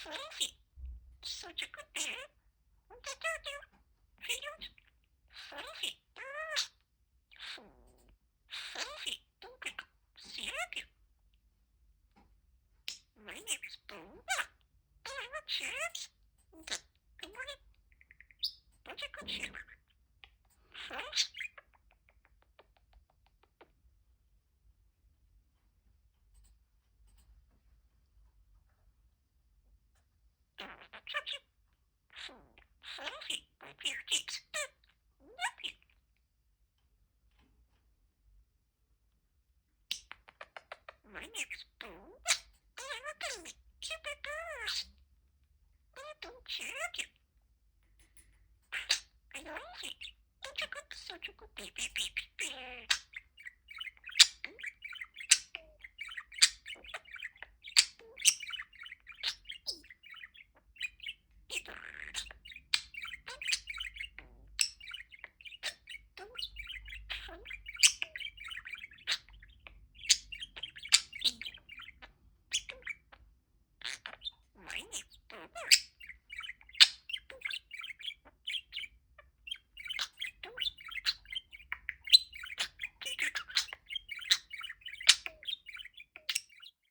Fluffy, such a good bear. Feels Fluffy. Fluffy, don't pick up. Second. My name is Boba. I'm a chance. Good morning. Budgie could share.